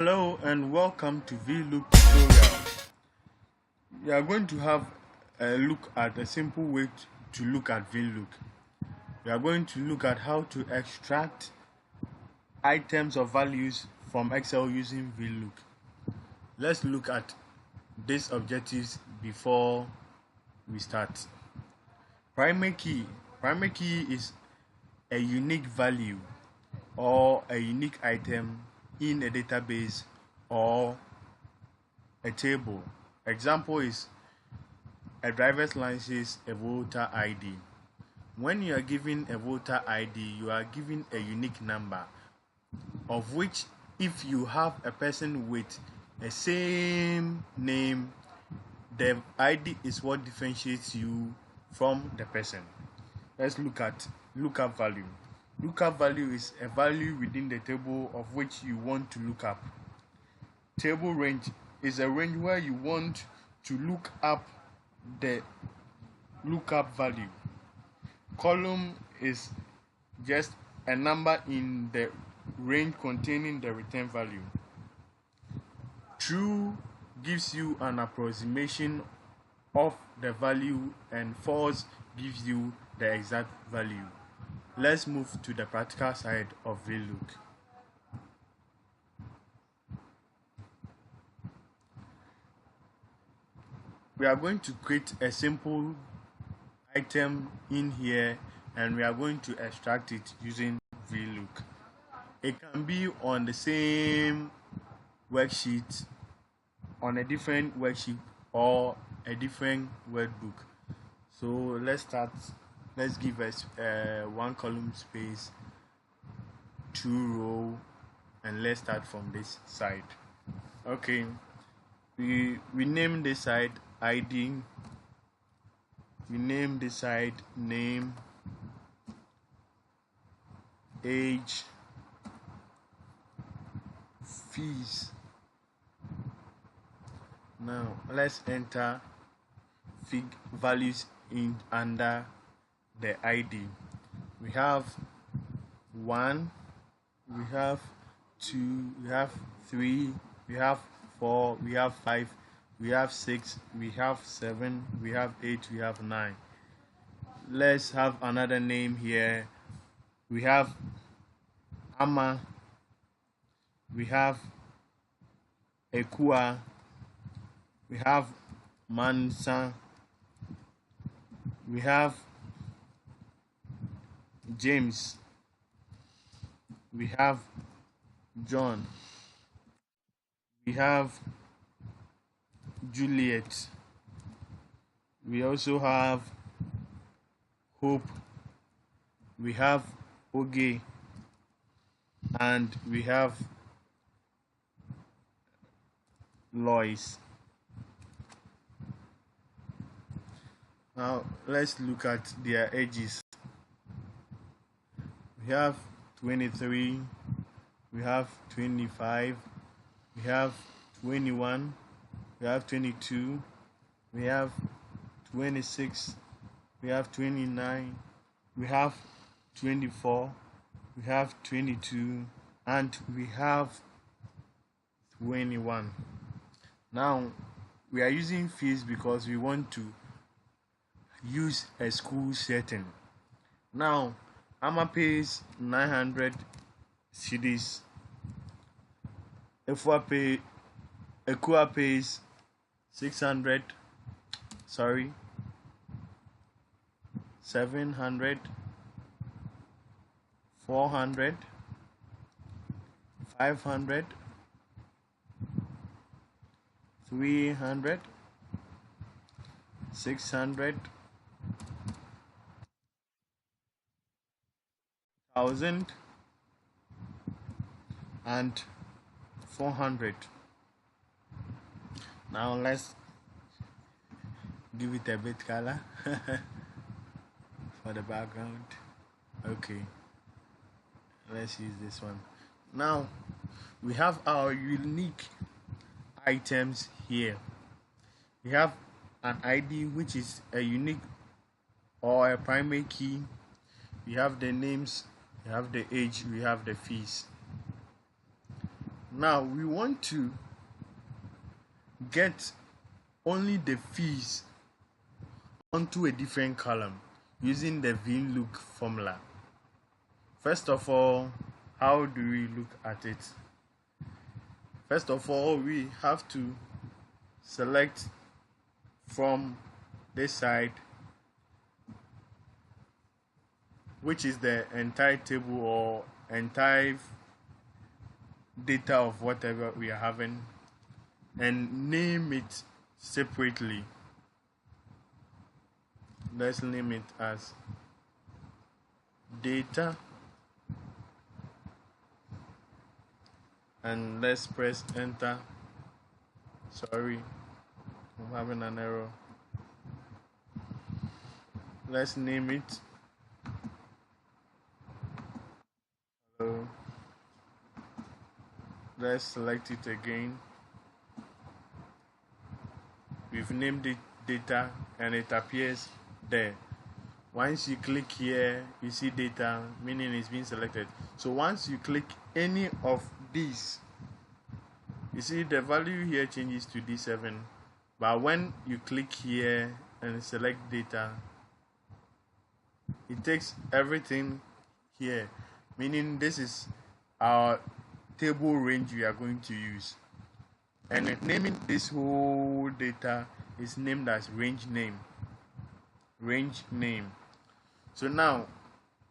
Hello and welcome to Vlookup tutorial. We are going to have a look at a simple way to look at VLOOK. We are going to look at how to extract items or values from Excel using VLOOK. Let's look at these objectives before we start. Primary key. Primary key is a unique value or a unique item in a database or a table. Example is a driver's license, a voter ID. When you are given a voter ID, you are given a unique number, of which if you have a person with a same name, the ID is what differentiates you from the person. Let's look at lookup value. Lookup value is a value within the table of which you want to look up. Table range is a range where you want to look up the lookup value. Column is just a number in the range containing the return value. True gives you an approximation of the value and false gives you the exact value. Let's move to the practical side of VLOOK. We are going to create a simple item in here and we are going to extract it using VLOOK. It can be on the same worksheet, on a different worksheet, or a different workbook. So let's start. Let's give us one column space, 2 row, and let's start from this side. Okay, we name this side ID. We name this side name, age, fees. Now let's enter fig values in under the ID. We have 1, we have 2, we have 3, we have 4, we have 5, we have 6, we have 7, we have 8, we have 9. Let's have another name here. We have Ama, we have Ekua, we have Mansa, we have James, we have John, we have Juliet, we also have Hope, we have Oge, and we have Lois. Now let's look at their ages. We have 23, we have 25, we have 21, we have 22, we have 26, we have 29, we have 24, we have 22, and we have 21. Now we are using fees because we want to use a school setting. Now Ama pays 900 cedis. Ekua pays 700, 400, 500, 300, 600, 1,000, and 400. Now let's give it a bit color for the background. Okay, let's use this one. Now we have our unique items here. We have an ID which is a unique or a primary key. We have the names, we have the age, we have the fees. Now we want to get only the fees onto a different column using the Vlook formula. First of all, how do we look at it? First of all, we have to select from this side, which is the entire table or entire data of whatever we are having, and name it separately. Let's name it as data, and let's press enter. Sorry, I'm having an error. Let's name it hello. Let's select it again. We've named it data and it appears there. Once you click here, you see data, meaning it's been selected. So once you click any of these, you see the value here changes to D7. But when you click here and select data, it takes everything here, meaning this is our table range we are going to use. And naming this whole data is named as range name. So now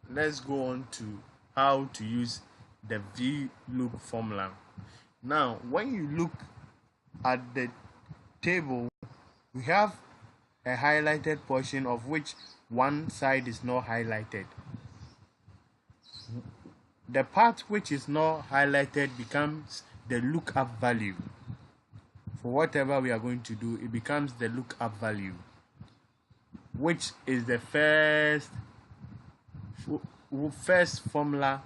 let's go on to how to use the Vlook formula. Now when you look at the table, we have a highlighted portion of which one side is not highlighted. The part which is not highlighted becomes the lookup value. For whatever we are going to do, it becomes the lookup value, which is the first formula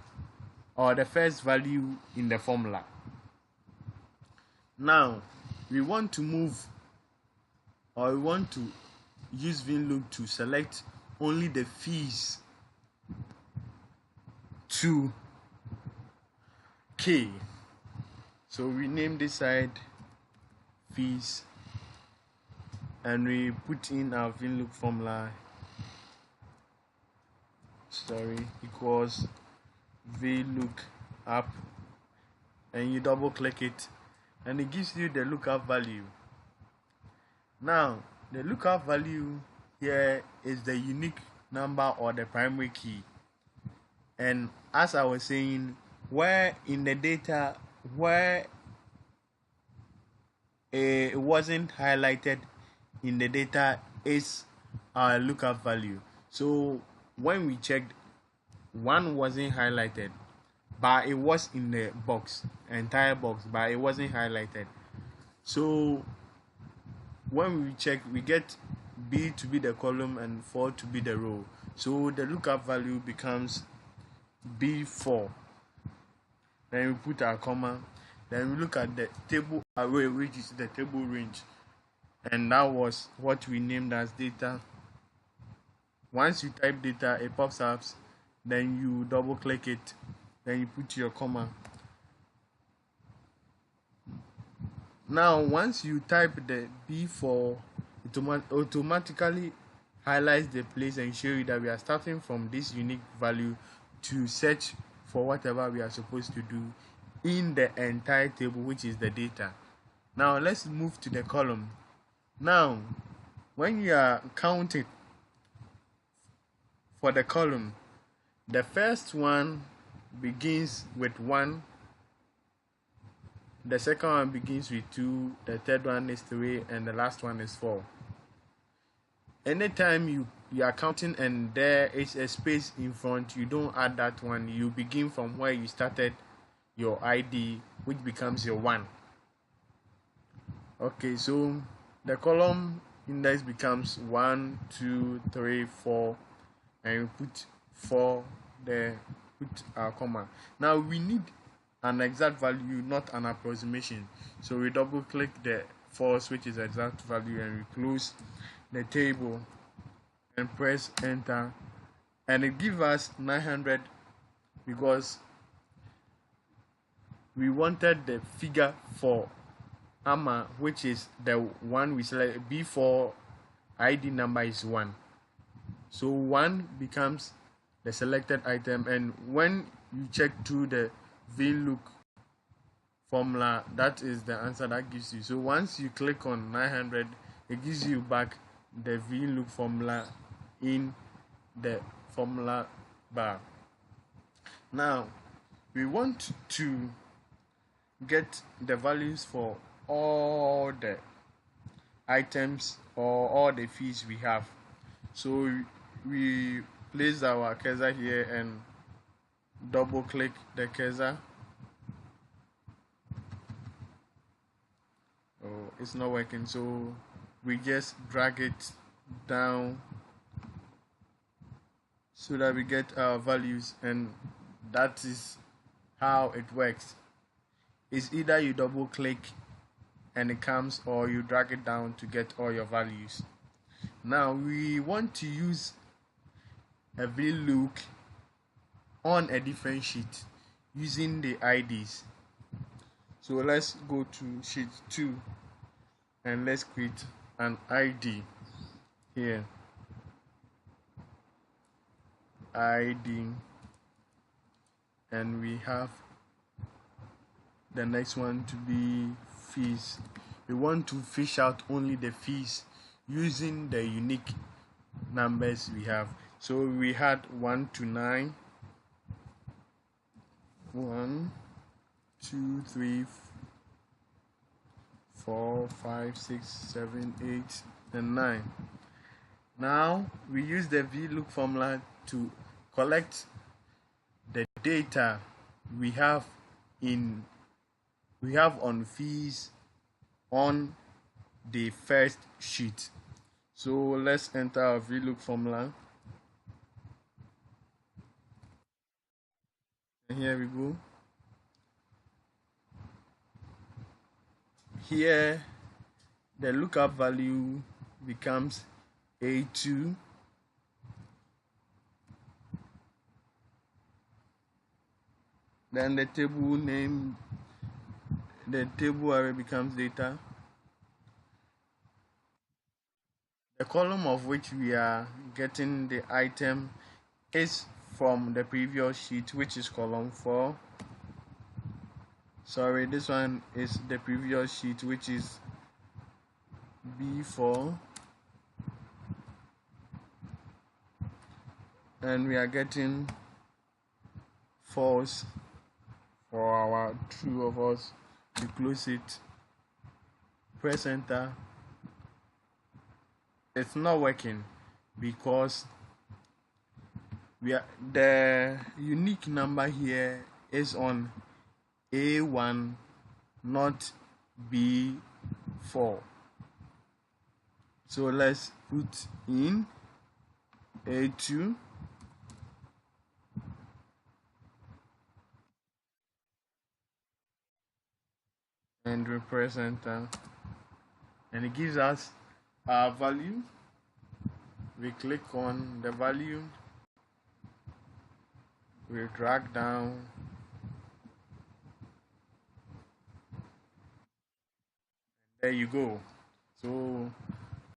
or the first value in the formula. Now we want to move, or we want to use Vlook to select only the fees to K. So we name this side fees and we put in our Vlook formula, equals Vlookup, and you double click it and it gives you the lookup value. Now the lookup value here is the unique number or the primary key, and as I was saying, where in the data where it wasn't highlighted in the data is our lookup value. So when we checked, one wasn't highlighted, but it was in the box, entire box, but it wasn't highlighted. So when we check, we get B to be the column and 4 to be the row. So the lookup value becomes B4. Then we put our comma. Then we look at the table array, which is the table range, and that was what we named as data. Once you type data, it pops up. Then you double click it. Then you put your comma. Now once you type the B4, it automatically highlights the place and show you that we are starting from this unique value to search for whatever we are supposed to do in the entire table, which is the data. Now let's move to the column. Now when you are counting for the column, the first one begins with 1, the second one begins with 2, the third one is 3, and the last one is 4. Anytime you are counting and there is a space in front, you don't add that one. You begin from where you started your ID, which becomes your 1. Okay, so the column index becomes 1, 2, 3, 4, and we put 4 there, put our comma. Now we need an exact value, not an approximation. So we double click the false, which is exact value, and we close the table and press enter, and it gives us 900 because we wanted the figure for AMA, which is the one we select. B4 ID number is 1, so 1 becomes the selected item, and when you check through the VLOOK formula, that is the answer that gives you. So once you click on 900, it gives you back the VLOOK formula in the formula bar. Now we want to get the values for all the items or all the fees we have. So we place our cursor here and double click the cursor. Oh, it's not working, so we just drag it down so that we get our values, and that is how it works. It's either you double click and it comes, or you drag it down to get all your values. Now we want to use a VLOOK on a different sheet using the IDs. So let's go to sheet 2 and let's create an ID here. ID, and we have the next one to be fees. We want to fish out only the fees using the unique numbers we have. So we had 1 to 9, 1, 2, 3, 4, 5, 6, 7, 8, and 9. Now we use the VLOOK formula to collect the data we have on fees on the first sheet. So let's enter our VLOOK formula, and here we go. Here the lookup value becomes A2, then the table name, the table array becomes data. The column of which we are getting the item is from the previous sheet, which is column 4. Sorry, this one is the previous sheet, which is B4, and we are getting false for our true of us. We close it, press enter. It's not working because the unique number here is on A1, not B4. So let's put in A2, and we press enter, and it gives us our value. We click on the value, we drag down, there you go. So